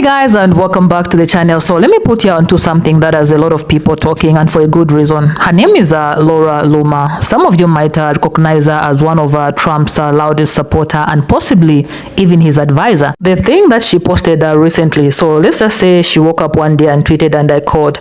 Guys, and welcome back to the channel. So let me put you onto something that has a lot of people talking, and for a good reason. Her name is Laura Loomer. Some of you might recognize her as one of Trump's loudest supporter and possibly even his advisor. The thing that she posted recently, so let's just say she woke up one day and tweeted, and I quote,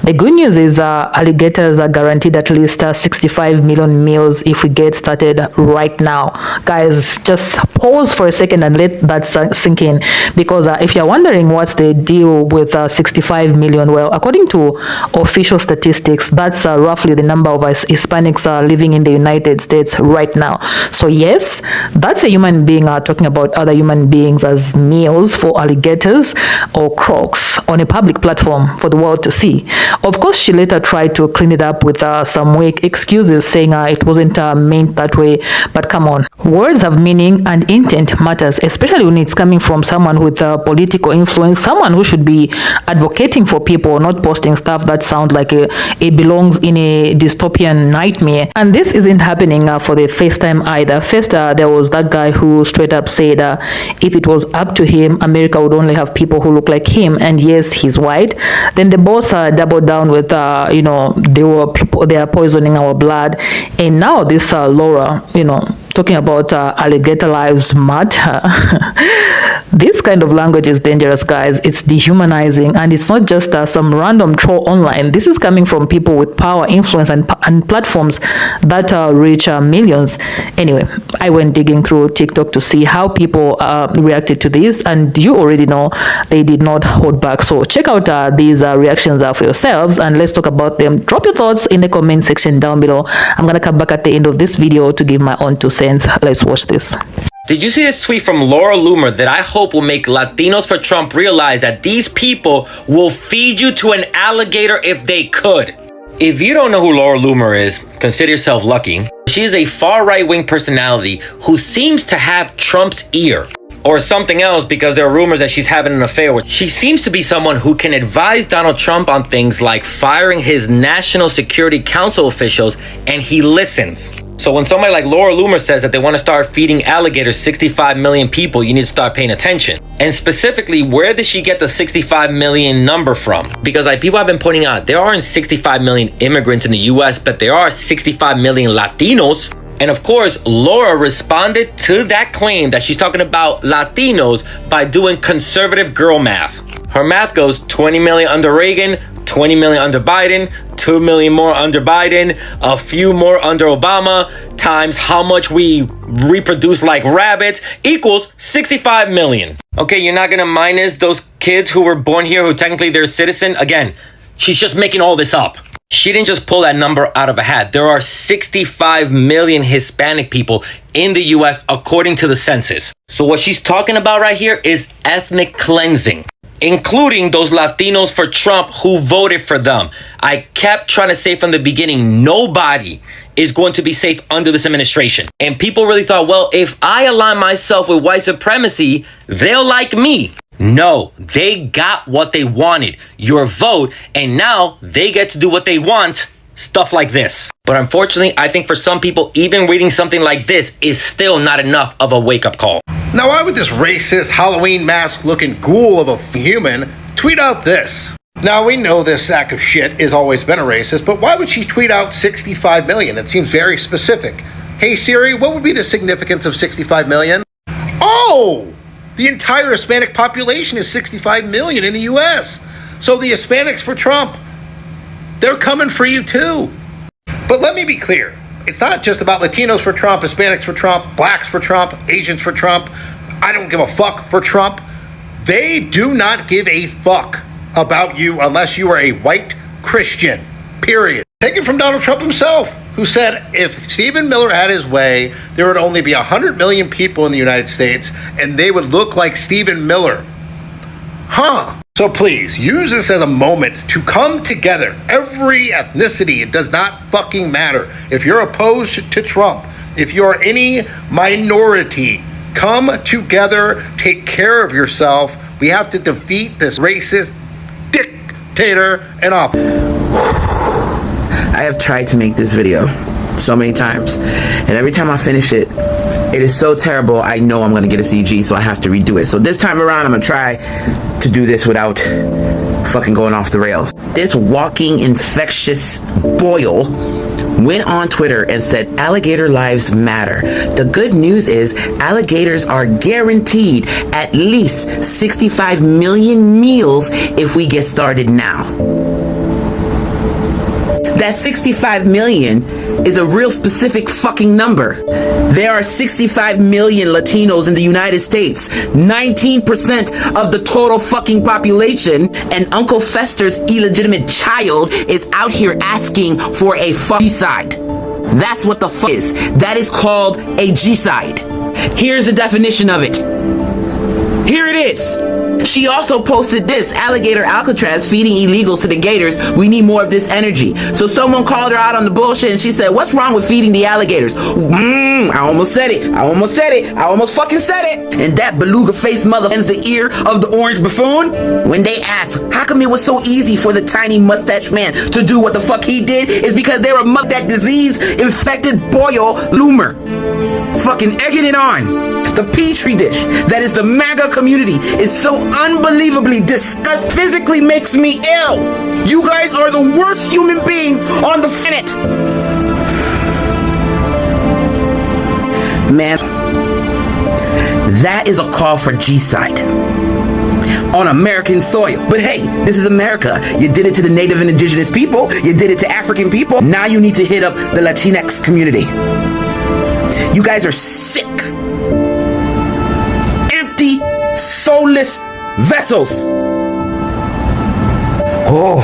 "The good news is alligators are guaranteed at least 65 million meals if we get started right now." Guys, just pause for a second and let that sink in, because if you're wondering what's the deal with 65 million, well, according to official statistics, that's roughly the number of Hispanics living in the United States right now. So yes, that's a human being talking about other human beings as meals for alligators or crocs on a public platform for the world to see. Of course, she later tried to clean it up with some weak excuses, saying it wasn't meant that way. But come on, words have meaning and intent matters, especially when it's coming from someone with political influence, someone who should be advocating for people, not posting stuff that sounds like it belongs in a dystopian nightmare. And this isn't happening for the first time either. First, there was that guy who straight up said if it was up to him, America would only have people who look like him, and yes, he's white. Then the boss doubled down with they are poisoning our blood, and now this Laura, talking about alligator lives matter. This kind of language is dangerous, guys. It's dehumanizing, and it's not just some random troll online. This is coming from people with power, influence, and platforms that reach millions. Anyway, I went digging through TikTok to see how people reacted to this, and you already know they did not hold back. So check out these reactions for yourselves, and let's talk about them. Drop your thoughts in the comment section down below. I'm gonna come back at the end of this video to give my own 2 cents. Let's watch this. Did you see this tweet from Laura Loomer that I hope will make Latinos for Trump realize that these people will feed you to an alligator if they could? If you don't know who Laura Loomer is, consider yourself lucky. She is a far right-wing personality who seems to have Trump's ear, or something else, because there are rumors that she's having an affair with. She seems to be someone who can advise Donald Trump on things like firing his National Security Council officials, and he listens. So when somebody like Laura Loomer says that they want to start feeding alligators 65 million people, you need to start paying attention. And specifically, where did she get the 65 million number from? Because like people have been pointing out, there aren't 65 million immigrants in the US, but there are 65 million Latinos. And of course, Laura responded to that claim that she's talking about Latinos by doing conservative girl math. Her math goes 20 million under Reagan, 20 million under Biden, 2 million more under Biden, a few more under Obama, times how much we reproduce like rabbits, equals 65 million. Okay, you're not gonna minus those kids who were born here who technically they're citizen. Again, she's just making all this up. She didn't just pull that number out of a hat. There are 65 million Hispanic people in the US according to the census. So what she's talking about right here is ethnic cleansing, including those Latinos for Trump who voted for them. I kept trying to say from the beginning, nobody is going to be safe under this administration. And people really thought, well, if I align myself with white supremacy, they'll like me. No, they got what they wanted, your vote, and now they get to do what they want, stuff like this. But unfortunately, I think for some people, even reading something like this is still not enough of a wake-up call. Now, why would this racist Halloween mask-looking ghoul of a human tweet out this? Now, we know this sack of shit has always been a racist, but why would she tweet out 65 million? That seems very specific. Hey, Siri, what would be the significance of 65 million? Oh! The entire Hispanic population is 65 million in the U.S. So the Hispanics for Trump, they're coming for you too. But let me be clear. It's not just about Latinos for Trump, Hispanics for Trump, blacks for Trump, Asians for Trump. I don't give a fuck for Trump. They do not give a fuck about you unless you are a white Christian, period. Take it from Donald Trump himself, who said if Stephen Miller had his way, there would only be 100 million people in the United States, and they would look like Stephen Miller. So please, use this as a moment to come together. Every ethnicity, it does not fucking matter. If you're opposed to Trump, if you're any minority, come together, take care of yourself. We have to defeat this racist dictator in office. I have tried to make this video so many times, and every time I finish it, It is so terrible. I know I'm gonna get a CG, so I have to redo it. So this time around, I'm gonna try to do this without fucking going off the rails. This walking infectious boil went on Twitter and said, "Alligator lives matter." The good news is alligators are guaranteed at least 65 million meals if we get started now. That 65 million is a real specific fucking number. There are 65 million Latinos in the United States, 19% of the total fucking population, and Uncle Fester's illegitimate child is out here asking for a G-side. That's what the fuck is. That is called a G-side. Here's the definition of it. Here it is. She also posted this: alligator Alcatraz feeding illegals to the gators. We need more of this energy. So someone called her out on the bullshit and she said, "What's wrong with feeding the alligators?" I almost said it. I almost fucking said it. And that beluga faced mother ends the ear of the orange buffoon when they asked, how come it was so easy for the tiny mustache man to do what the fuck he did? Is because they were that disease infected boil loomer. Fucking egging it on. The petri dish that is the MAGA community is so unbelievably disgusting, physically makes me ill. You guys are the worst human beings on the planet. Man, that is a call for G-side on American soil. But hey, this is America. You did it to the native and indigenous people. You did it to African people. Now you need to hit up the Latinx community. You guys are sick. Empty, soulless vessels. Oh,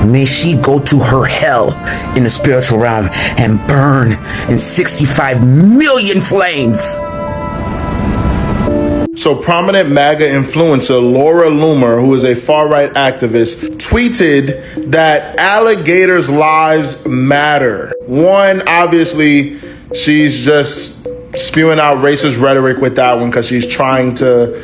may she go to her hell in the spiritual realm and burn in 65 million flames. So prominent MAGA influencer Laura Loomer, who is a far-right activist, tweeted that alligators' lives matter. One, obviously, she's just spewing out racist rhetoric with that one because she's trying to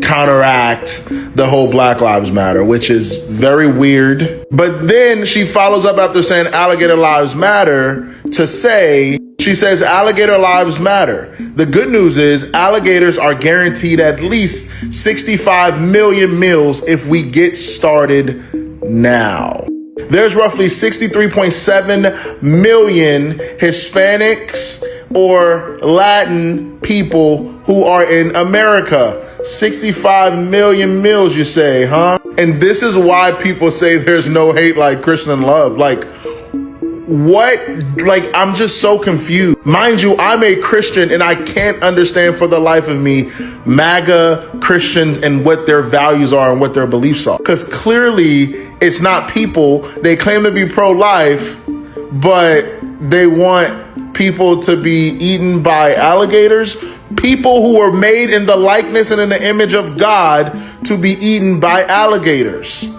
counteract the whole Black Lives Matter, which is very weird. But then she follows up after saying alligator lives matter to say, she says alligator lives matter. The good news is alligators are guaranteed at least 65 million meals if we get started now. There's roughly 63.7 million Hispanics or Latin people who are in America. 65 million meals, you say, huh? And this is why people say there's no hate like Christian love. Like, what? Like, I'm just so confused. Mind you, I'm a Christian and I can't understand for the life of me MAGA Christians and what their values are and what their beliefs are. Because clearly it's not people. They claim to be pro-life, but they want people to be eaten by alligators. People who were made in the likeness and in the image of God to be eaten by alligators.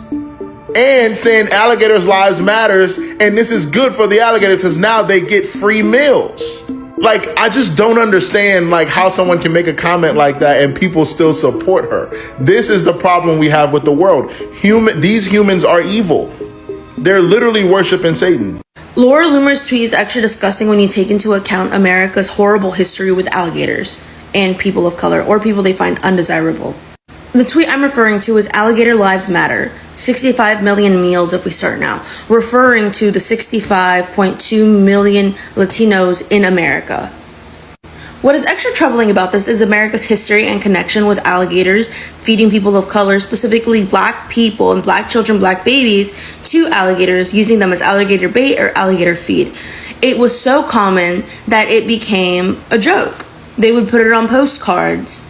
And saying alligators' lives matters, and this is good for the alligator because now they get free meals. Like, I just don't understand like how someone can make a comment like that and people still support her. This is the problem we have with the world. These humans are evil. They're literally worshiping Satan. Laura Loomer's tweet is actually disgusting when you take into account America's horrible history with alligators and people of color or people they find undesirable. The tweet I'm referring to is alligator lives matter. 65 million meals if we start now, referring to the 65.2 million Latinos in America. What is extra troubling about this is America's history and connection with alligators feeding people of color, specifically Black people and Black children, Black babies, to alligators, using them as alligator bait or alligator feed. It was so common that it became a joke. They would put it on postcards.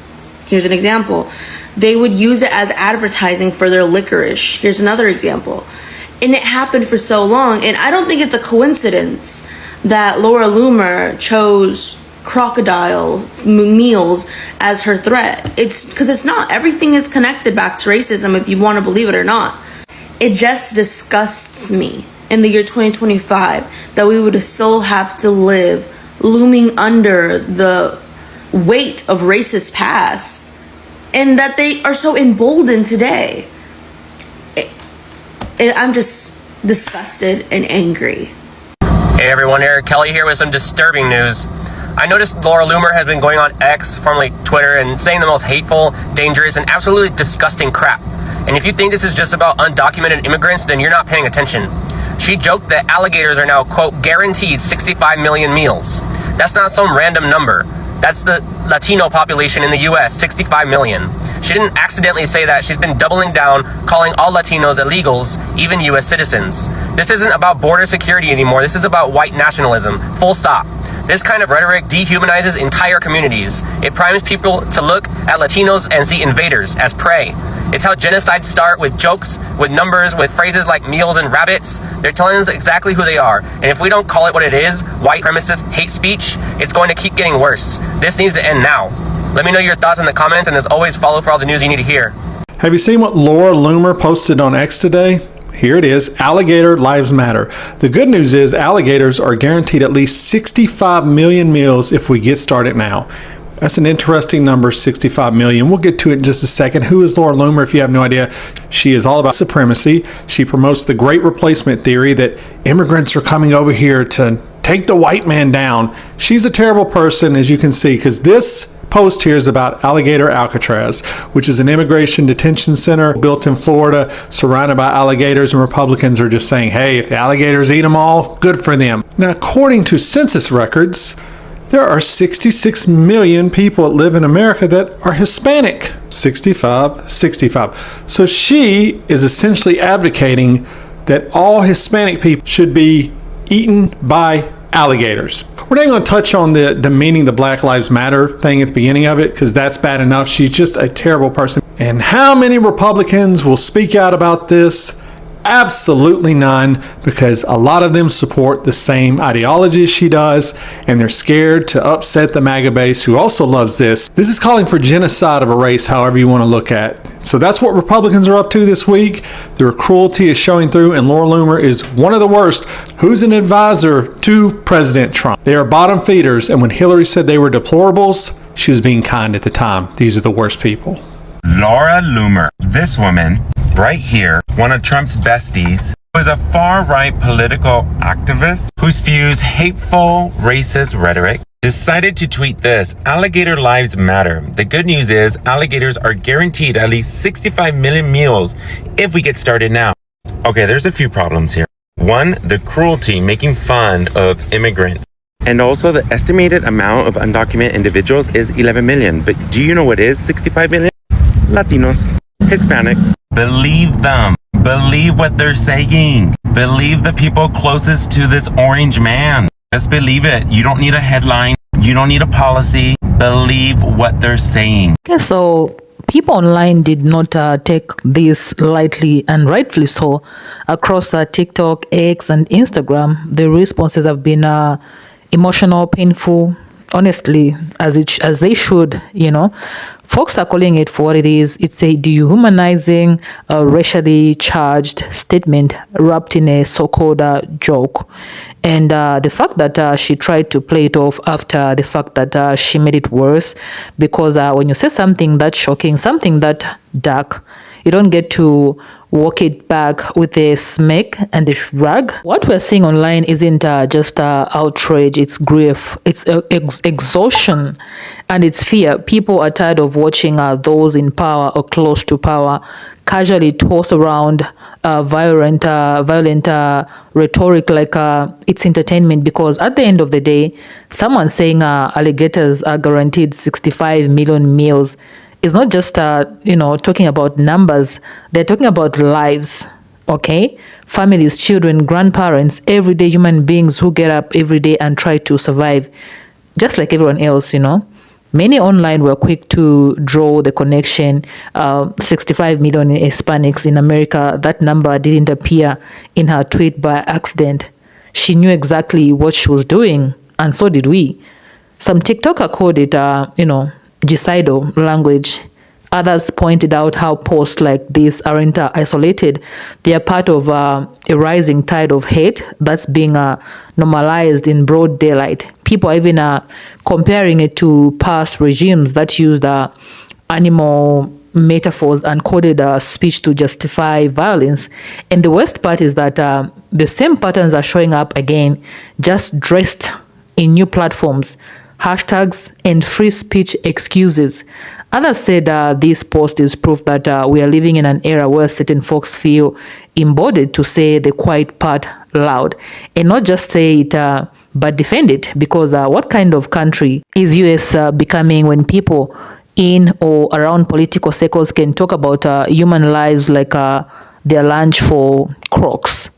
Here's an example. They would use it as advertising for their licorice. Here's another example. And it happened for so long. And I don't think it's a coincidence that Laura Loomer chose crocodile meals as her threat. It's because it's not. Everything is connected back to racism, if you want to believe it or not. It just disgusts me in the year 2025 that we would still have to live looming under the weight of racist past, and that they are so emboldened today. I'm just disgusted and angry. Hey everyone, Eric Kelly here with some disturbing news. I noticed Laura Loomer has been going on X, formerly Twitter, and saying the most hateful, dangerous, and absolutely disgusting crap. And if you think this is just about undocumented immigrants, then you're not paying attention. She joked that alligators are now, quote, guaranteed 65 million meals. That's not some random number. That's the Latino population in the US, 65 million. She didn't accidentally say that. She's been doubling down, calling all Latinos illegals, even US citizens. This isn't about border security anymore. This is about white nationalism. Full stop. This kind of rhetoric dehumanizes entire communities. It primes people to look at Latinos and see invaders as prey. It's how genocides start, with jokes, with numbers, with phrases like meals and rabbits. They're telling us exactly who they are. And if we don't call it what it is, white supremacist hate speech, it's going to keep getting worse. This needs to end now. Let me know your thoughts in the comments, and as always, follow for all the news you need to hear. Have you seen what Laura Loomer posted on X today? Here it is, Alligator Lives Matter. The good news is alligators are guaranteed at least 65 million meals if we get started now. That's an interesting number, 65 million. We'll get to it in just a second. Who is Laura Loomer if you have no idea? She is all about supremacy. She promotes the great replacement theory that immigrants are coming over here to take the white man down. She's a terrible person, as you can see, because this post here is about Alligator Alcatraz, which is an immigration detention center built in Florida, surrounded by alligators, and Republicans are just saying, hey, if the alligators eat them all, good for them. Now, according to census records, there are 66 million people that live in America that are Hispanic. 65. So she is essentially advocating that all Hispanic people should be eaten by alligators. We're not going to touch on the demeaning the Black Lives Matter thing at the beginning of it, because that's bad enough. She's just a terrible person. And how many Republicans will speak out about this? Absolutely none, because a lot of them support the same ideology as she does, and they're scared to upset the MAGA base, who also loves this. This is calling for genocide of a race, however you want to look at it. So that's what Republicans are up to this week. Their cruelty is showing through, and Laura Loomer is one of the worst. Who's an advisor to President Trump? They are bottom feeders, and when Hillary said they were deplorables, she was being kind at the time. These are the worst people. Laura Loomer, this woman right here, one of Trump's besties, who is a far-right political activist who spews hateful, racist rhetoric, decided to tweet this: Alligator Lives Matter. The good news is alligators are guaranteed at least 65 million meals if we get started now. Okay, there's a few problems here. One, the cruelty, making fun of immigrants. And also the estimated amount of undocumented individuals is 11 million. But do you know what is 65 million? Latinos, Hispanics. Believe them. Believe what they're saying. Believe the people closest to this orange man. Just believe it. You don't need a headline. You don't need a policy. Believe what they're saying. Okay, so people online did not take this lightly, and rightfully so. Across TikTok, X, and Instagram, the responses have been emotional, painful, honestly, as they should, you know. Folks are calling it for what it is. It's a dehumanizing, racially charged statement wrapped in a so-called joke. And the fact that she tried to play it off after the fact that she made it worse, because when you say something that shocking, something that dark, you don't get to walk it back with a smirk and a shrug. What we're seeing online isn't just outrage, it's grief, it's exhaustion, and it's fear. People are tired of watching those in power or close to power casually toss around violent rhetoric like it's entertainment, because at the end of the day, someone saying alligators are guaranteed 65 million meals is not just talking about numbers. They're talking about lives, okay? Families, children, grandparents, everyday human beings who get up every day and try to survive just like everyone else, you know. Many online were quick to draw the connection. 65 million Hispanics in America, that number didn't appear in her tweet by accident. She knew exactly what she was doing, and so did we. Some TikToker called it, genocidal language. Others pointed out how posts like this aren't isolated. They are part of a rising tide of hate that's being normalized in broad daylight. People are even comparing it to past regimes that used animal metaphors and coded speech to justify violence. And the worst part is that the same patterns are showing up again, just dressed in new platforms. hashtags, and free speech excuses. Others said this post is proof that we are living in an era where certain folks feel embodied to say the quiet part loud and not just say it but defend it, because what kind of country is US becoming when people in or around political circles can talk about human lives like their lunch for Crocs,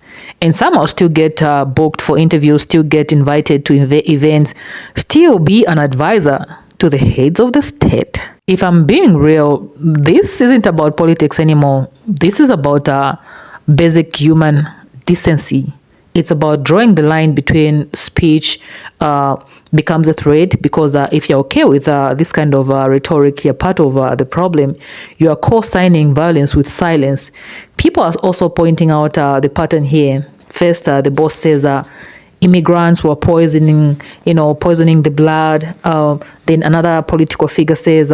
and somehow still get booked for interviews, still get invited to events, still be an advisor to the heads of the state? If I'm being real, this isn't about politics anymore. This is about basic human decency. It's about drawing the line between speech becomes a threat, because if you're okay with this kind of rhetoric, you're part of the problem. You are co-signing violence with silence. People are also pointing out the pattern here. First, the boss says immigrants were poisoning the blood. Then another political figure says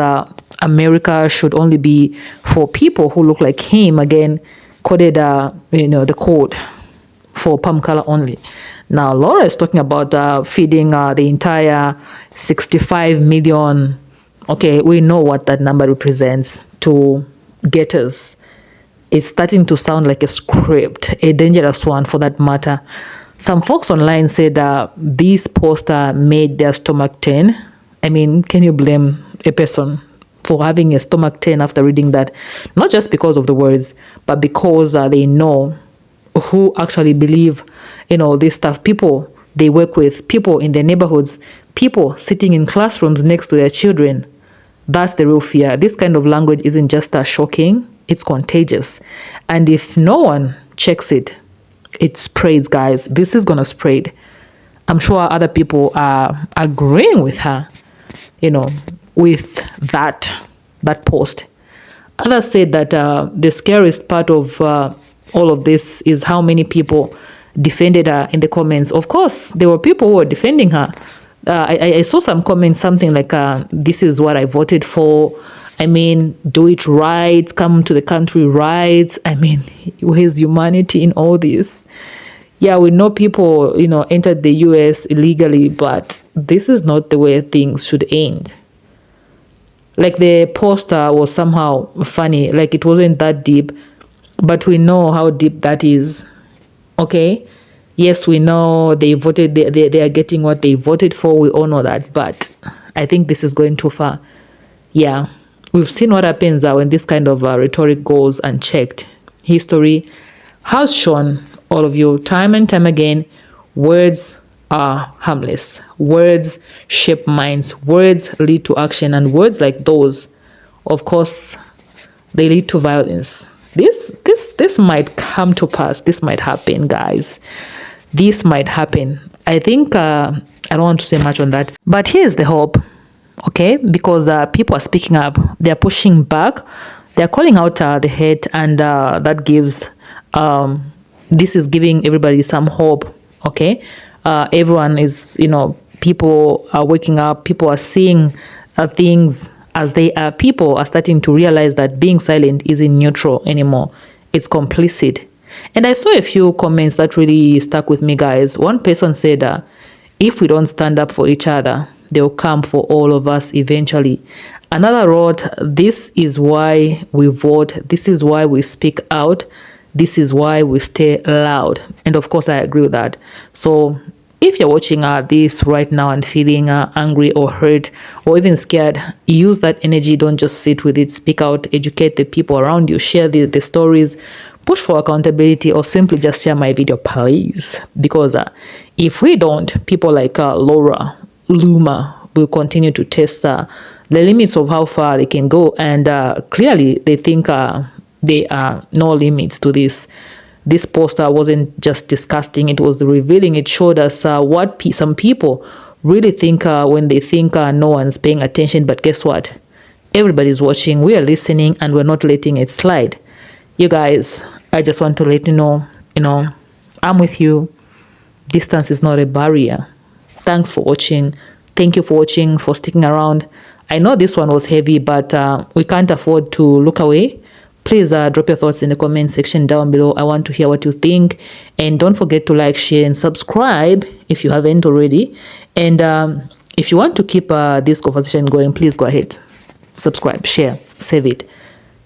America should only be for people who look like him. Again, coded the code for palm color only. Now, Laura is talking about feeding the entire 65 million. Okay, we know what that number represents to gators. It's starting to sound like a script, a dangerous one for that matter. Some folks online said this poster made their stomach turn. I mean, can you blame a person for having a stomach turn after reading that? Not just because of the words, but because they know who actually believe, this stuff. People they work with, people in their neighborhoods, people sitting in classrooms next to their children. That's the real fear. This kind of language isn't just shocking, it's contagious. And if no one checks it, it spreads, guys. This is gonna spread. I'm sure other people are agreeing with her, with that post. Others said that the scariest part of all of this is how many people defended her in the comments. Of course, there were people who were defending her. I saw some comments, something like, this is what I voted for. I mean, do it right, come to the country right. I mean, where's humanity in all this? Yeah, we know people, entered the US illegally, but this is not the way things should end. Like, the poster was somehow funny, like it wasn't that deep, but we know how deep that is. Okay? Yes, we know they voted, they are getting what they voted for. We all know that, but I think this is going too far. Yeah, we've seen what happens when this kind of rhetoric goes unchecked. History has shown all of you time and time again, words are harmless. Words shape minds. Words lead to action, and words like those, of course, they lead to violence. This might come to pass. This might happen, guys. This might happen. I think I don't want to say much on that, but here's the hope. Okay, because people are speaking up. They're pushing back. They're calling out the hate, and that gives this is giving everybody some hope. Okay, everyone is, people are waking up. People are seeing things as they are. People are starting to realize that being silent isn't neutral anymore. It's complicit. And I saw a few comments that really stuck with me, guys. One person said, if we don't stand up for each other, they'll come for all of us eventually. Another wrote, this is why we vote. This is why we speak out. This is why we stay loud. And of course, I agree with that. So if you're watching this right now and feeling angry or hurt or even scared, use that energy. Don't just sit with it. Speak out, educate the people around you, share the stories, push for accountability, or simply just share my video, please. Because if we don't, people like Laura Loomer will continue to test the limits of how far they can go. And clearly, they think there are no limits to this. This poster wasn't just disgusting, it was revealing. It showed us what some people really think when they think no one's paying attention. But guess what? Everybody's watching, we are listening, and we're not letting it slide. You guys, I just want to let you know, I'm with you. Distance is not a barrier. Thanks for watching. Thank you for watching, for sticking around. I know this one was heavy, but we can't afford to look away. Please drop your thoughts in the comment section down below. I want to hear what you think. And don't forget to like, share, and subscribe if you haven't already. And If you want to keep this conversation going, please go ahead, subscribe, share, save it.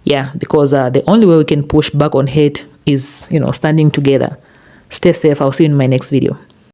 Yeah, because the only way we can push back on hate is, standing together. Stay safe. I'll see you in my next video.